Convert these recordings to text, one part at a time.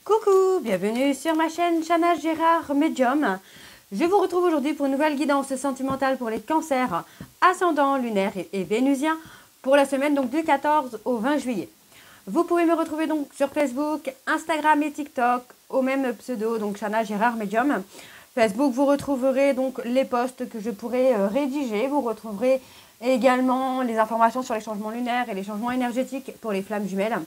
Coucou, bienvenue sur ma chaîne Chana Gérard Medium. Je vous retrouve aujourd'hui pour une nouvelle guidance sentimentale pour les cancers, ascendant, lunaire et vénusien pour la semaine donc du 14 au 20 juillet. Vous pouvez me retrouver donc sur Facebook, Instagram et TikTok au même pseudo, donc Chana Gérard Medium. Facebook, vous retrouverez donc les posts que je pourrai rédiger. Vous retrouverez également les informations sur les changements lunaires et les changements énergétiques pour les flammes jumelles.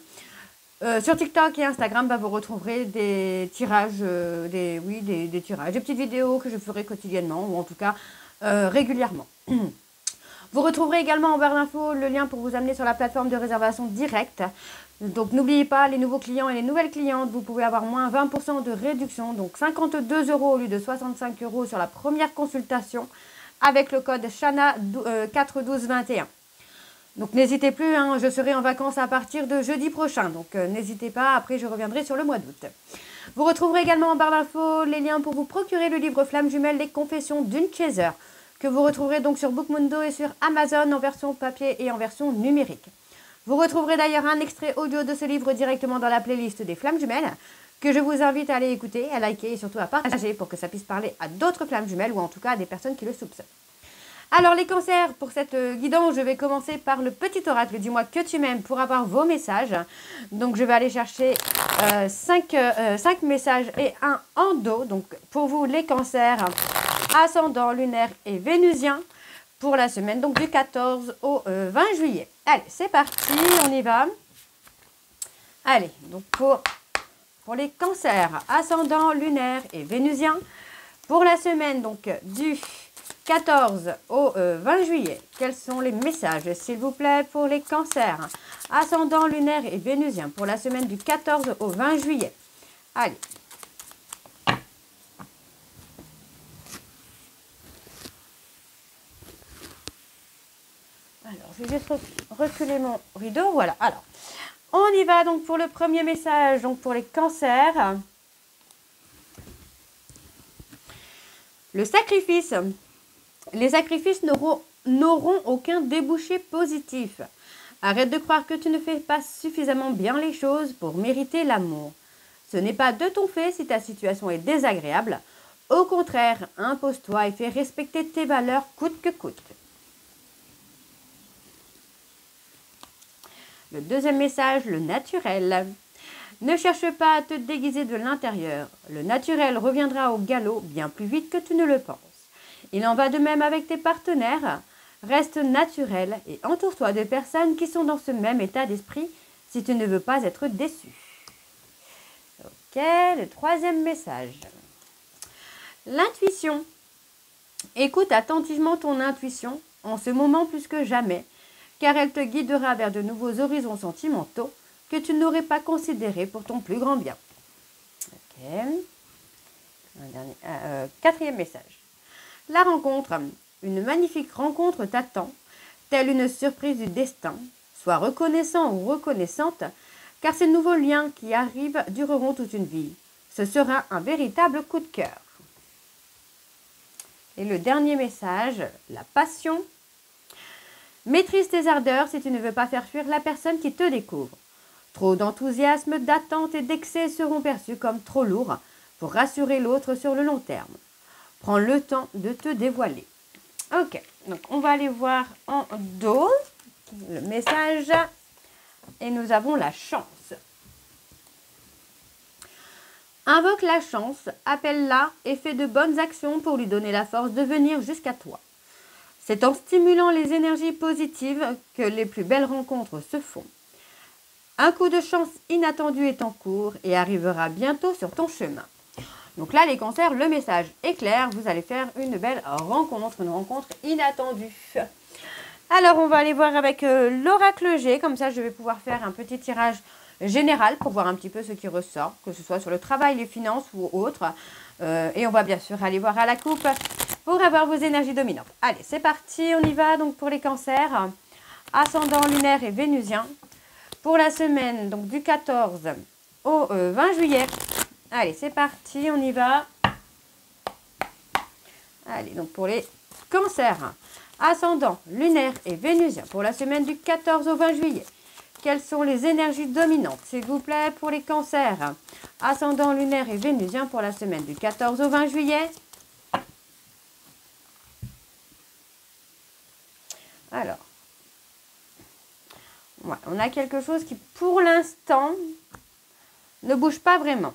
Sur TikTok et Instagram, vous retrouverez des tirages, des tirages, des petites vidéos que je ferai quotidiennement ou en tout cas régulièrement. Vous retrouverez également en barre d'infos le lien pour vous amener sur la plateforme de réservation directe. Donc n'oubliez pas, les nouveaux clients et les nouvelles clientes, vous pouvez avoir moins 20% de réduction, donc 52 € au lieu de 65 € sur la première consultation avec le code CHANA 41221. Donc n'hésitez plus, je serai en vacances à partir de jeudi prochain. Donc n'hésitez pas, après je reviendrai sur le mois d'août. Vous retrouverez également en barre d'infos les liens pour vous procurer le livre Flammes jumelles, les confessions d'une chaser, que vous retrouverez donc sur Bookmundo et sur Amazon en version papier et en version numérique. Vous retrouverez d'ailleurs un extrait audio de ce livre directement dans la playlist des Flammes jumelles, que je vous invite à aller écouter, à liker et surtout à partager pour que ça puisse parler à d'autres flammes jumelles ou en tout cas à des personnes qui le soupçonnent. Alors les cancers, pour cette guidance, je vais commencer par le petit oracle du mois que tu m'aimes pour avoir vos messages. Donc je vais aller chercher 5 messages et un en dos. Donc pour vous les cancers, ascendant, lunaire et vénusien pour la semaine donc du 14 au 20 juillet. Allez, c'est parti, on y va. Allez, donc pour les cancers, ascendant, lunaire et vénusien pour la semaine donc du 14 au 20 juillet. Quels sont les messages, s'il vous plaît, pour les cancers, ascendant, lunaire et vénusien pour la semaine du 14 au 20 juillet. Allez. Alors, je vais juste reculer mon rideau. Voilà. Alors, on y va donc pour le premier message, donc pour les cancers. Le sacrifice. Les sacrifices n'auront aucun débouché positif. Arrête de croire que tu ne fais pas suffisamment bien les choses pour mériter l'amour. Ce n'est pas de ton fait si ta situation est désagréable. Au contraire, impose-toi et fais respecter tes valeurs coûte que coûte. Le deuxième message, le naturel. Ne cherche pas à te déguiser de l'intérieur. Le naturel reviendra au galop bien plus vite que tu ne le penses. Il en va de même avec tes partenaires. Reste naturel et entoure-toi de personnes qui sont dans ce même état d'esprit si tu ne veux pas être déçu. Ok, le troisième message. L'intuition. Écoute attentivement ton intuition en ce moment plus que jamais, car elle te guidera vers de nouveaux horizons sentimentaux que tu n'aurais pas considérés pour ton plus grand bien. Ok. Quatrième message. La rencontre. Une magnifique rencontre t'attend, telle une surprise du destin. Sois reconnaissant ou reconnaissante, car ces nouveaux liens qui arrivent dureront toute une vie. Ce sera un véritable coup de cœur. Et le dernier message, la passion. Maîtrise tes ardeurs si tu ne veux pas faire fuir la personne qui te découvre. Trop d'enthousiasme, d'attente et d'excès seront perçus comme trop lourds pour rassurer l'autre sur le long terme. Prends le temps de te dévoiler. Ok, donc on va aller voir en dos le message. Et nous avons la chance. Invoque la chance, appelle-la et fais de bonnes actions pour lui donner la force de venir jusqu'à toi. C'est en stimulant les énergies positives que les plus belles rencontres se font. Un coup de chance inattendu est en cours et arrivera bientôt sur ton chemin. Donc là, les cancers, le message est clair. Vous allez faire une belle rencontre, une rencontre inattendue. Alors, on va aller voir avec l'oracle G. Comme ça, je vais pouvoir faire un petit tirage général pour voir un petit peu ce qui ressort, que ce soit sur le travail, les finances ou autre. Et on va bien sûr aller voir à la coupe pour avoir vos énergies dominantes. Allez, c'est parti. On y va donc pour les cancers, ascendant, lunaire et vénusien. Pour la semaine donc du 14 au 20 juillet. Allez, c'est parti, on y va. Allez, donc pour les cancers, ascendant, lunaire et vénusien, pour la semaine du 14 au 20 juillet. quelles sont les énergies dominantes, s'il vous plaît, pour les cancers. Ascendant lunaire et vénusien pour la semaine du 14 au 20 juillet. Alors, ouais, on a quelque chose qui, pour l'instant, ne bouge pas vraiment.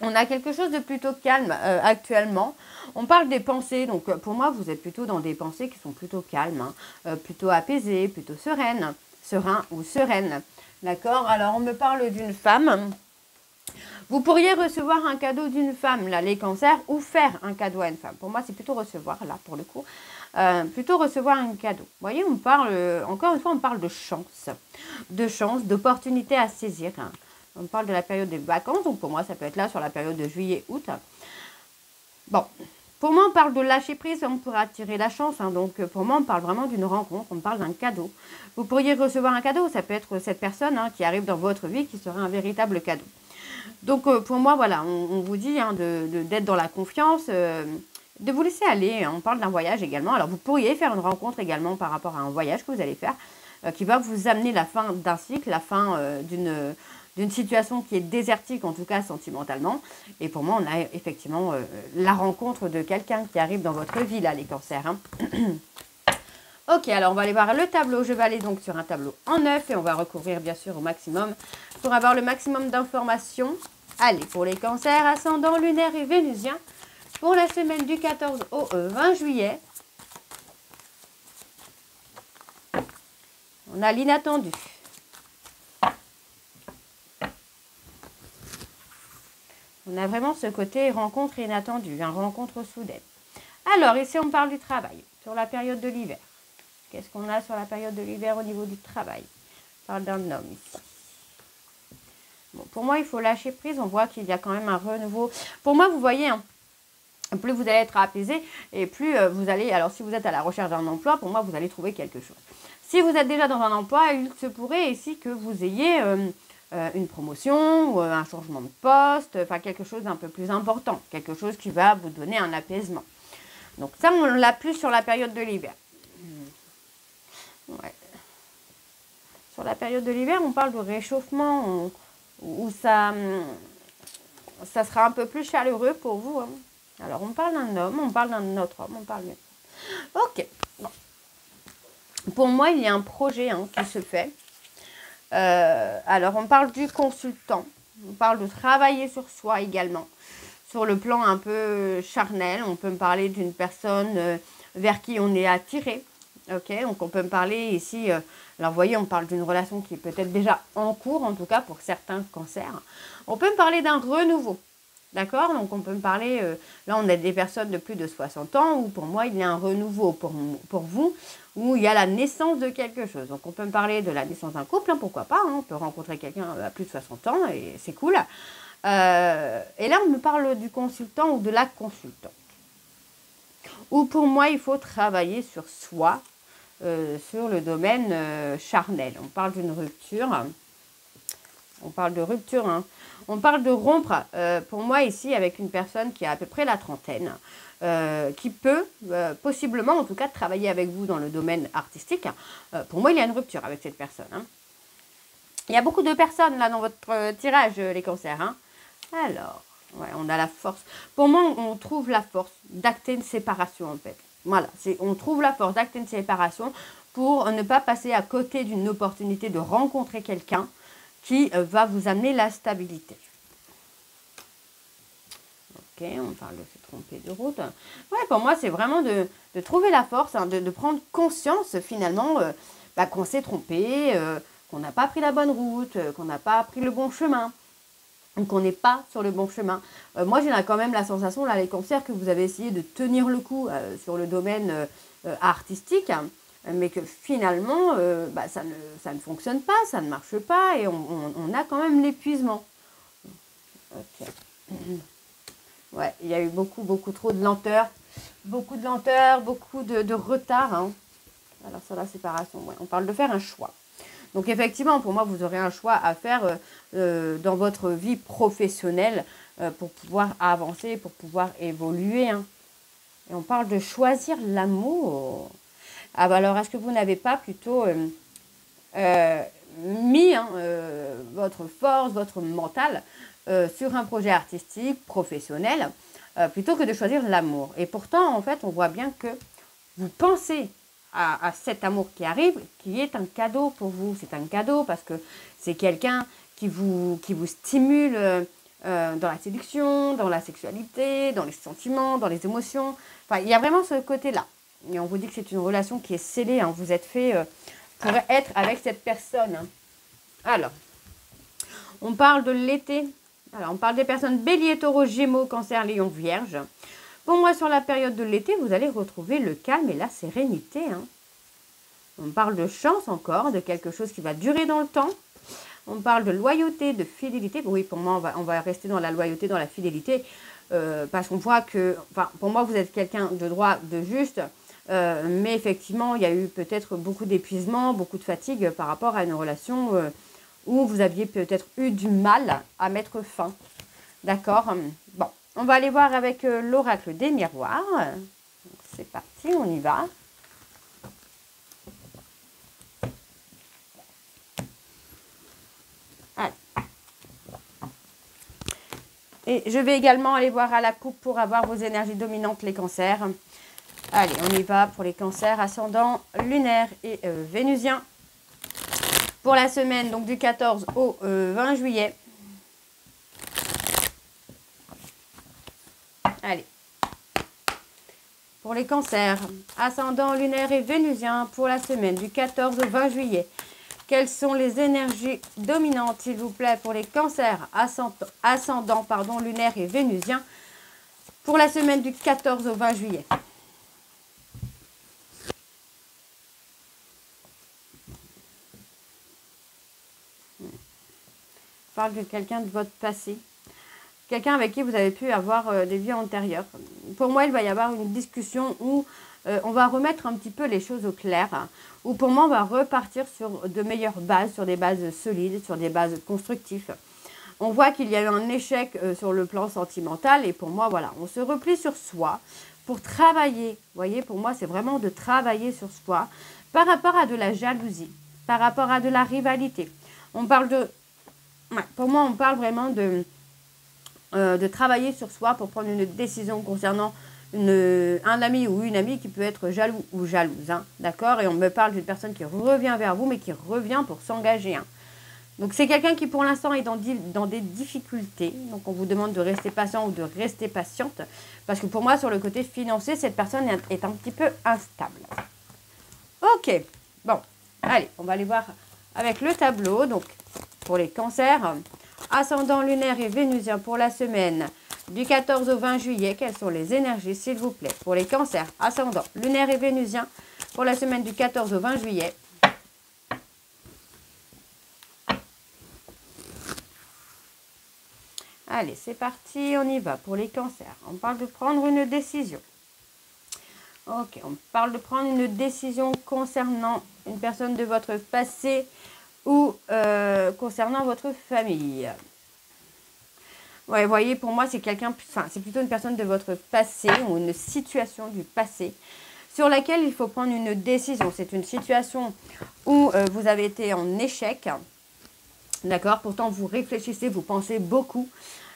On a quelque chose de plutôt calme actuellement. On parle des pensées, donc pour moi, vous êtes plutôt dans des pensées qui sont plutôt calmes, hein, plutôt apaisées, plutôt sereines, serein ou sereine. D'accord? Alors, on me parle d'une femme. Vous pourriez recevoir un cadeau d'une femme, là, les cancers, ou faire un cadeau à une femme. Pour moi, c'est plutôt recevoir, là, pour le coup. Plutôt recevoir un cadeau. Vous voyez, on parle, encore une fois, on parle de chance, d'opportunité à saisir. Hein. On parle de la période des vacances, donc pour moi, ça peut être là sur la période de juillet-août. Bon, pour moi, on parle de lâcher prise, on pourra attirer la chance. Hein, donc, pour moi, on parle vraiment d'une rencontre, on parle d'un cadeau. Vous pourriez recevoir un cadeau, ça peut être cette personne hein, qui arrive dans votre vie, qui serait un véritable cadeau. Donc, pour moi, voilà, on vous dit hein, d'être dans la confiance, de vous laisser aller. Hein, on parle d'un voyage également. Alors, vous pourriez faire une rencontre également par rapport à un voyage que vous allez faire, qui va vous amener la fin d'un cycle, la fin d'une situation qui est désertique, en tout cas sentimentalement. Et pour moi, on a effectivement la rencontre de quelqu'un qui arrive dans votre vie, là, les cancers. Hein. Ok, alors on va aller voir le tableau. Je vais aller donc sur un tableau en neuf et on va recouvrir bien sûr au maximum pour avoir le maximum d'informations. Allez, pour les cancers, ascendant lunaire et vénusien, pour la semaine du 14 au 20 juillet, on a l'inattendu. On a vraiment ce côté rencontre inattendue, une rencontre soudaine. Alors, ici, on parle du travail, sur la période de l'hiver. Qu'est-ce qu'on a sur la période de l'hiver au niveau du travail? On parle d'un homme ici. Bon, pour moi, il faut lâcher prise. On voit qu'il y a quand même un renouveau. Pour moi, vous voyez, hein, plus vous allez être apaisé et plus vous allez... Alors, si vous êtes à la recherche d'un emploi, pour moi, vous allez trouver quelque chose. Si vous êtes déjà dans un emploi, il se pourrait ici que vous ayez une promotion ou un changement de poste, enfin quelque chose d'un peu plus important, quelque chose qui va vous donner un apaisement. Donc ça, on l'a plus sur la période de l'hiver. Ouais. Sur la période de l'hiver, on parle de réchauffement où ça sera un peu plus chaleureux pour vous. Hein. Alors, on parle d'un homme, on parle d'un autre homme, on parle d'un... Ok. Bon. Pour moi, il y a un projet hein, qui se fait. Alors, on parle du consultant. On parle de travailler sur soi également. Sur le plan un peu charnel, on peut me parler d'une personne vers qui on est attiré. Ok, donc on peut me parler ici, alors vous voyez, on parle d'une relation qui est peut-être déjà en cours, en tout cas pour certains cancers. On peut me parler d'un renouveau, d'accord? Donc on peut me parler, là on a des personnes de plus de 60 ans, où pour moi il y a un renouveau pour vous, où il y a la naissance de quelque chose. Donc on peut me parler de la naissance d'un couple, hein, pourquoi pas, hein, on peut rencontrer quelqu'un à plus de 60 ans, et c'est cool. Et là on me parle du consultant ou de la consultante. Ou pour moi il faut travailler sur soi, sur le domaine charnel. On parle d'une rupture. On parle de rupture. Hein. On parle de rompre, pour moi ici, avec une personne qui a à peu près la trentaine, qui peut, possiblement, en tout cas, travailler avec vous dans le domaine artistique. Pour moi, il y a une rupture avec cette personne. Hein. Il y a beaucoup de personnes, là, dans votre tirage, les cancers. Hein. Alors, ouais, on a la force. Pour moi, on trouve la force d'acter une séparation, en fait. Voilà, on trouve la force d'acter une séparation pour ne pas passer à côté d'une opportunité de rencontrer quelqu'un qui va vous amener la stabilité. Ok, on parle de se tromper de route. Ouais, pour moi, c'est vraiment de trouver la force, hein, de prendre conscience finalement qu'on s'est trompé, qu'on n'a pas pris la bonne route, qu'on n'a pas pris le bon chemin. qu'on n'est pas sur le bon chemin. Moi, j'ai quand même la sensation, là, les cancers, que vous avez essayé de tenir le coup sur le domaine artistique, hein, mais que finalement, ça ne fonctionne pas, ça ne marche pas, et on a quand même l'épuisement. Ok. Ouais, il y a eu beaucoup trop de lenteur, beaucoup de retard. Hein. Alors, sur la séparation, ouais, on parle de faire un choix. Donc effectivement, pour moi, vous aurez un choix à faire dans votre vie professionnelle pour pouvoir avancer, pour pouvoir évoluer. Hein. Et on parle de choisir l'amour. Ah bah alors, est-ce que vous n'avez pas plutôt mis votre force, votre mental sur un projet artistique, professionnel, plutôt que de choisir l'amour. Et pourtant, en fait, on voit bien que vous pensez à cet amour qui arrive, qui est un cadeau pour vous. C'est un cadeau parce que c'est quelqu'un qui vous stimule dans la séduction, dans la sexualité, dans les sentiments, dans les émotions. Enfin, il y a vraiment ce côté-là. Et on vous dit que c'est une relation qui est scellée. Hein. Vous êtes fait pour être avec cette personne. Hein. Alors, on parle de l'été. Alors, on parle des personnes bélier, taureau, gémeaux, cancer, lion, vierge. Pour moi, sur la période de l'été, vous allez retrouver le calme et la sérénité. Hein. On parle de chance encore, de quelque chose qui va durer dans le temps. On parle de loyauté, de fidélité. Oui, pour moi, on va rester dans la loyauté, dans la fidélité. Parce qu'on voit que, enfin, pour moi, vous êtes quelqu'un de droit, de juste. Mais effectivement, il y a eu peut-être beaucoup d'épuisement, beaucoup de fatigue par rapport à une relation où vous aviez peut-être eu du mal à mettre fin. D'accord? Bon, on va aller voir avec l'oracle des miroirs. C'est parti, on y va. Allez. Et je vais également aller voir à la coupe pour avoir vos énergies dominantes, les cancers. Allez, on y va pour les cancers ascendants, lunaires et vénusiens. Pour la semaine, donc du 14 au 20 juillet. Allez. Pour les cancers, ascendants, lunaires et vénusiens, pour la semaine du 14 au 20 juillet. Quelles sont les énergies dominantes, s'il vous plaît, pour les cancers ascendants, lunaires et vénusiens, pour la semaine du 14 au 20 juillet. Je parle de quelqu'un de votre passé. Quelqu'un avec qui vous avez pu avoir des vies antérieures. Pour moi, il va y avoir une discussion où on va remettre un petit peu les choses au clair. Où pour moi, on va repartir sur de meilleures bases, sur des bases solides, sur des bases constructives. On voit qu'il y a eu un échec sur le plan sentimental. Et pour moi, voilà, on se replie sur soi pour travailler. Vous voyez, pour moi, c'est vraiment de travailler sur soi par rapport à de la jalousie, par rapport à de la rivalité. On parle de... Ouais, pour moi, on parle vraiment de travailler sur soi pour prendre une décision concernant un ami ou une amie qui peut être jaloux ou jalouse. Hein, d'accord? Et on me parle d'une personne qui revient vers vous, mais qui revient pour s'engager. Hein. Donc, c'est quelqu'un qui, pour l'instant, est dans des difficultés. Donc, on vous demande de rester patient ou de rester patiente. Parce que pour moi, sur le côté financier, cette personne est un petit peu instable. Ok. Bon. Allez, on va aller voir avec le tableau. Donc, pour les cancers, ascendant lunaire et vénusien pour la semaine du 14 au 20 juillet. Quelles sont les énergies, s'il vous plaît, pour les cancers, ascendant lunaire et vénusien pour la semaine du 14 au 20 juillet. Allez, c'est parti, on y va pour les cancers. On parle de prendre une décision. Ok, on parle de prendre une décision concernant une personne de votre passé ou concernant votre famille. Ouais, vous voyez, pour moi, c'est c'est plutôt une personne de votre passé ou une situation du passé sur laquelle il faut prendre une décision. C'est une situation où vous avez été en échec, d'accord? Pourtant, vous réfléchissez, vous pensez beaucoup,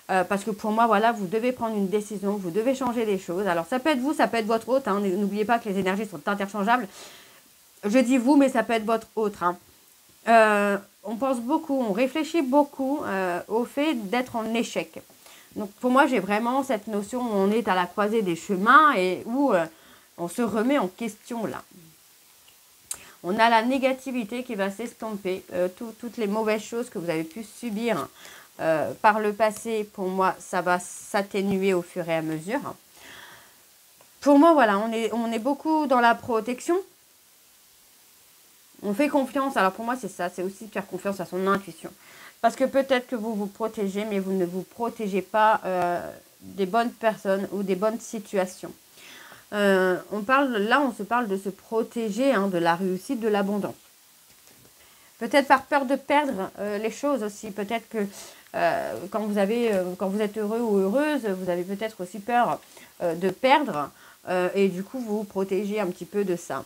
parce que pour moi, voilà, vous devez prendre une décision, vous devez changer des choses. Alors, ça peut être vous, ça peut être votre hôte, hein. N'oubliez pas que les énergies sont interchangeables. Je dis vous, mais ça peut être votre autre, hein. On pense beaucoup, on réfléchit beaucoup au fait d'être en échec. Donc pour moi, j'ai vraiment cette notion où on est à la croisée des chemins et où on se remet en question là. On a la négativité qui va s'estomper, toutes les mauvaises choses que vous avez pu subir par le passé. Pour moi, ça va s'atténuer au fur et à mesure. Pour moi, voilà, on est beaucoup dans la protection. On fait confiance. Alors pour moi, c'est ça. C'est aussi de faire confiance à son intuition. Parce que peut-être que vous vous protégez, mais vous ne vous protégez pas des bonnes personnes ou des bonnes situations. On se parle de se protéger, hein, de la réussite, de l'abondance. Peut-être par peur de perdre les choses aussi. Peut-être que quand vous êtes heureux ou heureuse, vous avez peut-être aussi peur de perdre. Et du coup, vous vous protégez un petit peu de ça.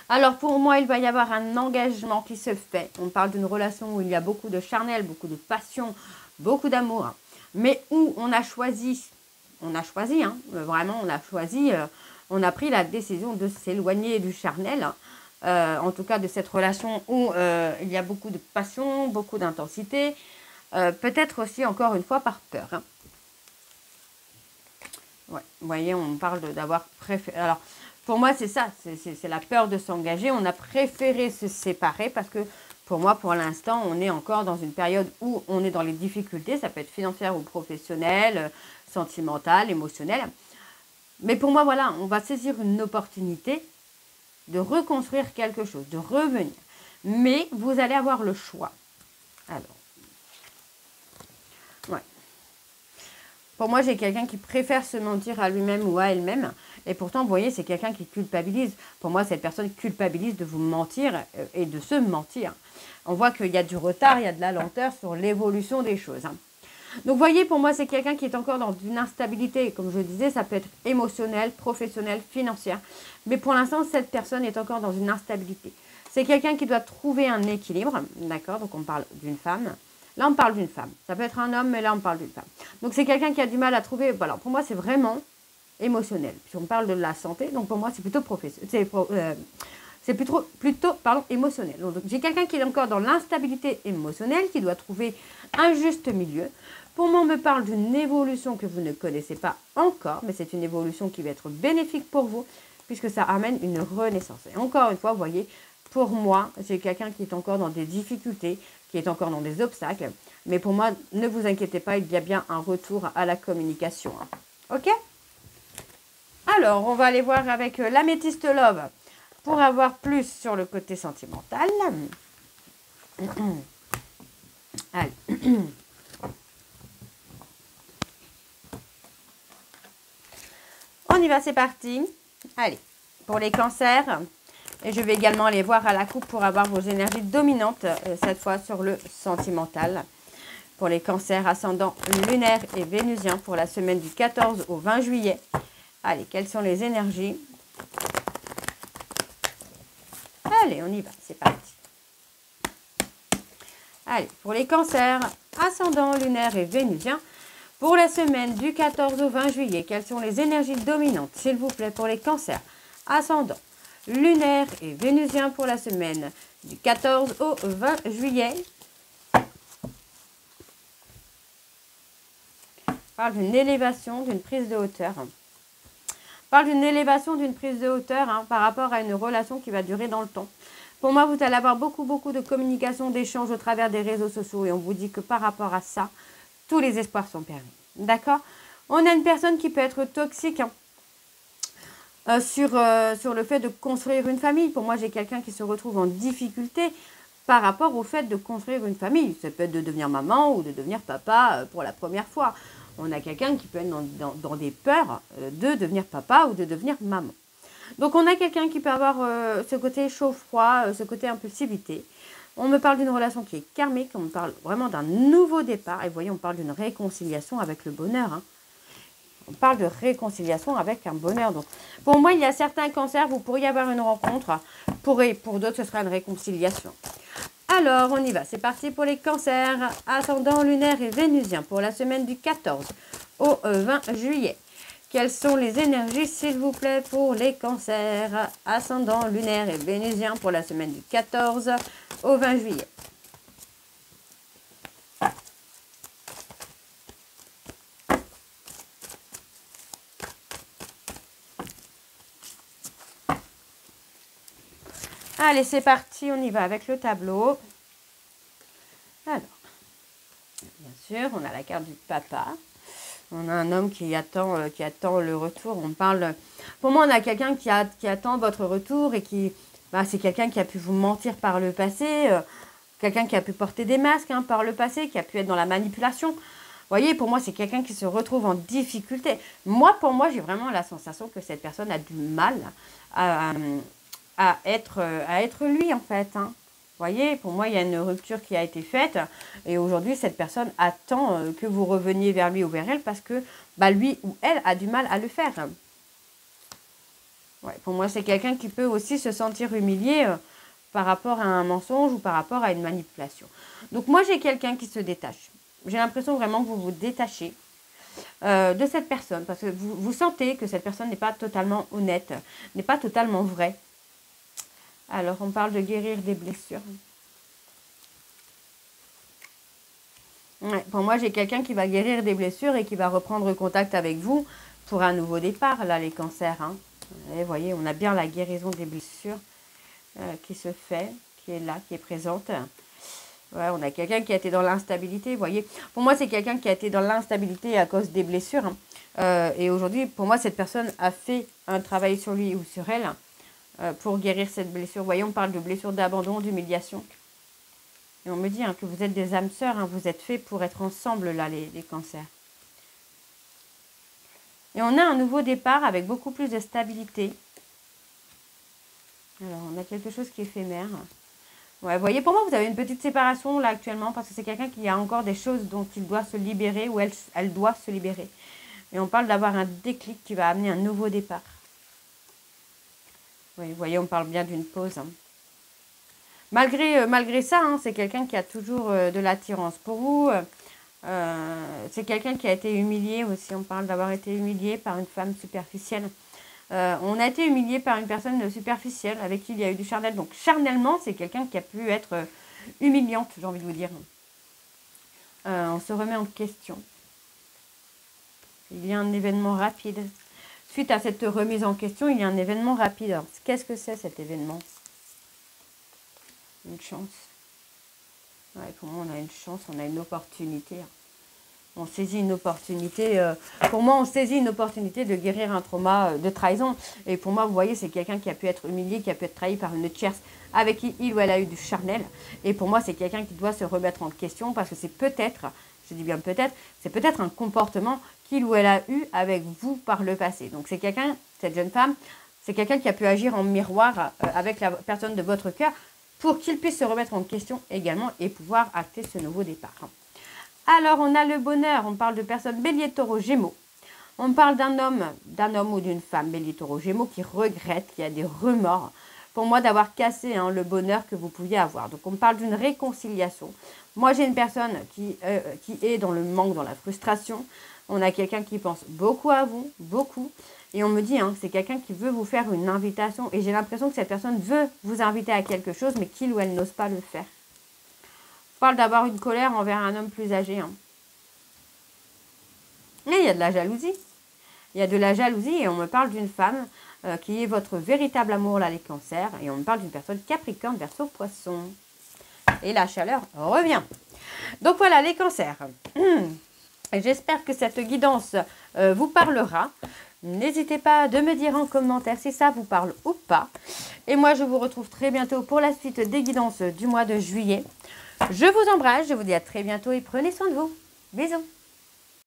Alors pour moi, il va y avoir un engagement qui se fait. On parle d'une relation où il y a beaucoup de charnel, beaucoup de passion, beaucoup d'amour, mais où on a choisi, hein, vraiment on a choisi, on a pris la décision de s'éloigner du charnel, en tout cas de cette relation où il y a beaucoup de passion, beaucoup d'intensité, peut-être aussi encore une fois par peur. Hein. Ouais, vous voyez, on parle d'avoir préféré. Alors, pour moi, c'est ça, c'est la peur de s'engager. On a préféré se séparer parce que pour moi, pour l'instant, on est encore dans une période où on est dans les difficultés. Ça peut être financière ou professionnelle, sentimentale, émotionnelle. Mais pour moi, voilà, on va saisir une opportunité de reconstruire quelque chose, de revenir. Mais vous allez avoir le choix. Alors, ouais. Pour moi, j'ai quelqu'un qui préfère se mentir à lui-même ou à elle-même. Et pourtant, vous voyez, c'est quelqu'un qui culpabilise. Pour moi, cette personne culpabilise de vous mentir et de se mentir. On voit qu'il y a du retard, il y a de la lenteur sur l'évolution des choses. Hein. Donc, vous voyez, pour moi, c'est quelqu'un qui est encore dans une instabilité. Comme je disais, ça peut être émotionnel, professionnel, financière. Mais pour l'instant, cette personne est encore dans une instabilité. C'est quelqu'un qui doit trouver un équilibre. D'accord? Donc, on parle d'une femme. Là, on parle d'une femme. Ça peut être un homme, mais là, on parle d'une femme. Donc, c'est quelqu'un qui a du mal à trouver... Voilà, pour moi, c'est vraiment émotionnel. Puis, on parle de la santé. Donc, pour moi, c'est plutôt c'est plutôt émotionnel. Donc, j'ai quelqu'un qui est encore dans l'instabilité émotionnelle, qui doit trouver un juste milieu. Pour moi, on me parle d'une évolution que vous ne connaissez pas encore, mais c'est une évolution qui va être bénéfique pour vous, puisque ça amène une renaissance. Et encore une fois, vous voyez, pour moi, j'ai quelqu'un qui est encore dans des difficultés, qui est encore dans des obstacles. Mais pour moi, ne vous inquiétez pas, il y a bien un retour à la communication. Ok? Alors, on va aller voir avec l'améthyste love pour avoir plus sur le côté sentimental. Allez. On y va, c'est parti. Allez, pour les cancers. Et je vais également aller voir à la coupe pour avoir vos énergies dominantes, cette fois sur le sentimental. Pour les cancers ascendants lunaires et vénusiens pour la semaine du 14 au 20 juillet. Allez, quelles sont les énergies? Allez, on y va, c'est parti. Allez, pour les cancers ascendants lunaires et vénusiens, pour la semaine du 14 au 20 juillet, quelles sont les énergies dominantes, s'il vous plaît, pour les cancers ascendants lunaires et vénusiens pour la semaine du 14 au 20 juillet. On parle d'une élévation, d'une prise de hauteur. On parle d'une élévation, d'une prise de hauteur par rapport à une relation qui va durer dans le temps. Pour moi, vous allez avoir beaucoup de communication, d'échanges au travers des réseaux sociaux. Et on vous dit que par rapport à ça, tous les espoirs sont permis. D'accord? On a une personne qui peut être toxique sur le fait de construire une famille. Pour moi, j'ai quelqu'un qui se retrouve en difficulté par rapport au fait de construire une famille. Ça peut être de devenir maman ou de devenir papa pour la première fois. On a quelqu'un qui peut être dans des peurs de devenir papa ou de devenir maman. Donc, on a quelqu'un qui peut avoir ce côté chaud-froid, ce côté impulsivité. On me parle d'une relation qui est karmique, on me parle vraiment d'un nouveau départ. Et vous voyez, on parle d'une réconciliation avec le bonheur. Hein. On parle de réconciliation avec un bonheur. Donc, pour moi, il y a certains cancers, vous pourriez avoir une rencontre. Pour d'autres, ce sera une réconciliation. Alors, on y va. C'est parti pour les cancers ascendants lunaires et vénusiens pour la semaine du 14 au 20 juillet. Quelles sont les énergies, s'il vous plaît, pour les cancers ascendants lunaires et vénusiens pour la semaine du 14 au 20 juillet? Allez, c'est parti, on y va avec le tableau. Alors, bien sûr, on a la carte du papa. On a un homme qui attend le retour. On parle. Pour moi, on a quelqu'un qui attend votre retour et qui, c'est quelqu'un qui a pu vous mentir par le passé, quelqu'un qui a pu porter des masques par le passé, qui a pu être dans la manipulation. Vous voyez, pour moi, c'est quelqu'un qui se retrouve en difficulté. Pour moi, j'ai vraiment la sensation que cette personne a du mal à être lui, en fait. Hein. Vous voyez, pour moi, il y a une rupture qui a été faite. Et aujourd'hui, cette personne attend que vous reveniez vers lui ou vers elle parce que lui ou elle a du mal à le faire. Ouais, pour moi, c'est quelqu'un qui peut aussi se sentir humilié par rapport à un mensonge ou par rapport à une manipulation. Donc moi, j'ai quelqu'un qui se détache. J'ai l'impression vraiment que vous vous détachez de cette personne parce que vous sentez que cette personne n'est pas totalement honnête, n'est pas totalement vraie. Alors, on parle de guérir des blessures. Ouais, pour moi, j'ai quelqu'un qui va guérir des blessures et qui va reprendre contact avec vous pour un nouveau départ, là, les cancers. Hein. Et vous voyez, on a bien la guérison des blessures qui se fait, qui est là, qui est présente. Ouais, on a quelqu'un qui a été dans l'instabilité, vous voyez. Pour moi, c'est quelqu'un qui a été dans l'instabilité à cause des blessures. Hein. Et aujourd'hui, pour moi, cette personne a fait un travail sur lui ou sur elle pour guérir cette blessure. Vous voyez, on parle de blessure d'abandon, d'humiliation. Et on me dit que vous êtes des âmes sœurs, vous êtes faits pour être ensemble, là, les cancers. Et on a un nouveau départ avec beaucoup plus de stabilité. Alors, on a quelque chose qui est éphémère. Ouais, vous voyez, pour moi, vous avez une petite séparation, là, actuellement, parce que c'est quelqu'un qui a encore des choses dont il doit se libérer ou elle doit se libérer. Et on parle d'avoir un déclic qui va amener un nouveau départ. Oui, vous voyez, on parle bien d'une pause. Hein. Malgré ça, hein, c'est quelqu'un qui a toujours de l'attirance pour vous. C'est quelqu'un qui a été humilié aussi. On parle d'avoir été humilié par une femme superficielle. On a été humilié par une personne superficielle avec qui il y a eu du charnel. Donc, charnellement, c'est quelqu'un qui a pu être humiliante, j'ai envie de vous dire. On se remet en question. Il y a un événement rapide. Suite à cette remise en question, il y a un événement rapide. Alors, qu'est-ce que c'est cet événement? Une chance. Ouais, pour moi, on a une chance, on a une opportunité. On saisit une opportunité. Pour moi, on saisit une opportunité de guérir un trauma de trahison. Et pour moi, vous voyez, c'est quelqu'un qui a pu être humilié, qui a pu être trahi par une tierce avec qui il ou elle a eu du charnel. Et pour moi, c'est quelqu'un qui doit se remettre en question parce que c'est peut-être, je dis bien peut-être, c'est peut-être un comportement qu'il ou elle a eu avec vous par le passé. Donc, c'est quelqu'un, cette jeune femme, c'est quelqu'un qui a pu agir en miroir avec la personne de votre cœur pour qu'il puisse se remettre en question également et pouvoir acter ce nouveau départ. Alors, on a le bonheur, on parle de personnes bélier, taureau, gémeaux. On parle d'un homme ou d'une femme bélier, taureau, gémeaux qui regrette, qui a des remords pour moi d'avoir cassé le bonheur que vous pouviez avoir. Donc, on parle d'une réconciliation. Moi, j'ai une personne qui est dans le manque, dans la frustration. On a quelqu'un qui pense beaucoup à vous, beaucoup. Et on me dit que c'est quelqu'un qui veut vous faire une invitation. Et j'ai l'impression que cette personne veut vous inviter à quelque chose, mais qu'il ou elle n'ose pas le faire. On parle d'avoir une colère envers un homme plus âgé. Et il y a de la jalousie. Il y a de la jalousie et on me parle d'une femme qui est votre véritable amour, là, les cancers. Et on me parle d'une personne capricorne, verseau, poisson. Et la chaleur revient. Donc voilà, les cancers. J'espère que cette guidance vous parlera. N'hésitez pas de me dire en commentaire si ça vous parle ou pas. Et moi, je vous retrouve très bientôt pour la suite des guidances du mois de juillet. Je vous embrasse, je vous dis à très bientôt et prenez soin de vous. Bisous.